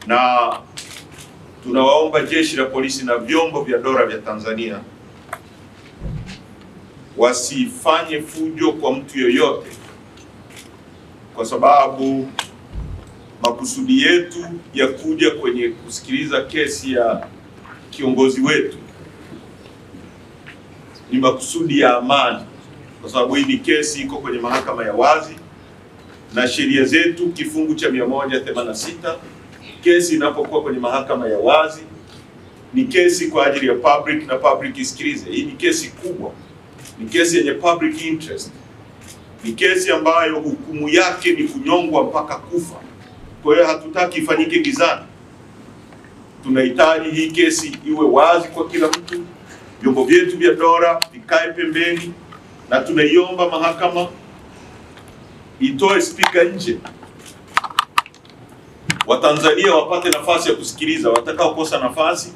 na tunawaomba jeshi la polisi na vyombo vya dola vya Tanzania wasifanye fujo kwa mtu yoyote, kwa sababu makusudi yetu ya kuja kwenye kusikiliza kesi ya kiongozi wetu ni makusudi ya amani, kwa sababu hii ni kesi iko kwenye mahakama ya wazi na sheria zetu kifungu cha 186, kesi inapokuwa kwenye mahakama ya wazi ni kesi kwa ajili ya public na public isikilize. Hii ni kesi kubwa, ni kesi yenye public interest, ni kesi ambayo hukumu yake ni kunyongwa mpaka kufa. Kwa hiyo hatutaki ifanyike gizani, tunahitaji hii kesi iwe wazi kwa kila mtu, vyombo vyetu vya dola vikae pembeni, na tunaiomba mahakama itoe spika nje, Watanzania wapate nafasi ya kusikiliza, watakaokosa nafasi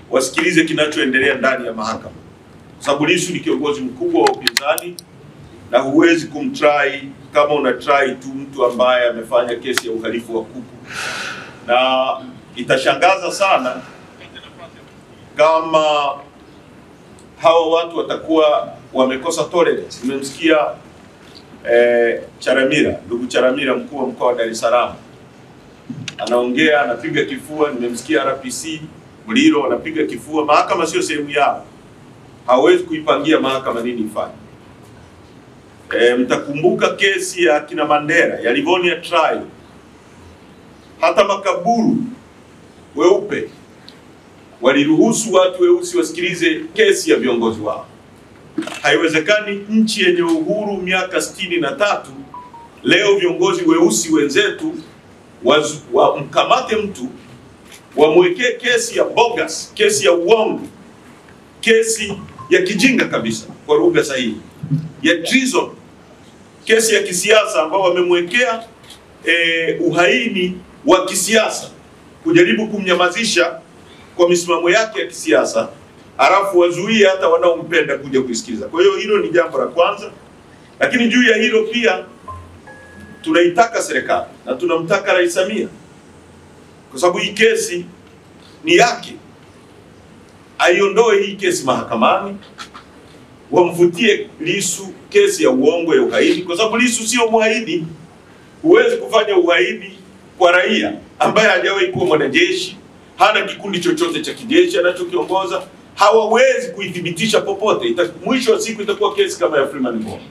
wasikilize kinachoendelea ndani ya mahakama, kwa sababu Lissu ni kiongozi mkubwa wa upinzani na huwezi kumtry kama unatry tu mtu ambaye amefanya kesi ya uhalifu wa kuku. Na itashangaza sana kama hawa watu watakuwa wamekosa tolerance. Nimemsikia Charamira, ndugu Charamira, mkuu wa mkoa wa Dar es Salaam, anaongea, anapiga kifua. Nimemsikia RPC Muliro anapiga kifua. Mahakama sio sehemu yao, hawezi kuipangia mahakama nini ifanye. Mtakumbuka kesi ya kina Mandela ya Livonia trial, hata makaburu weupe waliruhusu watu weusi wasikilize kesi ya viongozi wao. Haiwezekani nchi yenye uhuru miaka 63 leo viongozi weusi wenzetu wamkamate mtu wamwekee kesi ya bogus, kesi ya uongo, kesi ya kijinga kabisa kwa lugha sahihi, ya treason, kesi ya kisiasa ambao wamemwekea uhaini wa kisiasa kujaribu kumnyamazisha kwa misimamo yake ya kisiasa, halafu wazuie hata wanaompenda kuja kusikiliza. Kwa hiyo hilo ni jambo la kwanza. Lakini juu ya hilo pia tunaitaka serikali na tunamtaka Rais Samia, kwa sababu hii kesi ni yake, aiondoe hii kesi mahakamani, wamfutie Lissu kesi ya uongo ya uhaini, kwa sababu Lissu sio muhaini. Huwezi kufanya uhaini kwa raia ambaye hajawahi kuwa mwanajeshi, hana kikundi chochote cha kijeshi anachokiongoza, hawawezi kuithibitisha popote. Mwisho wa siku itakuwa kesi kama ya Freeman Mbowe.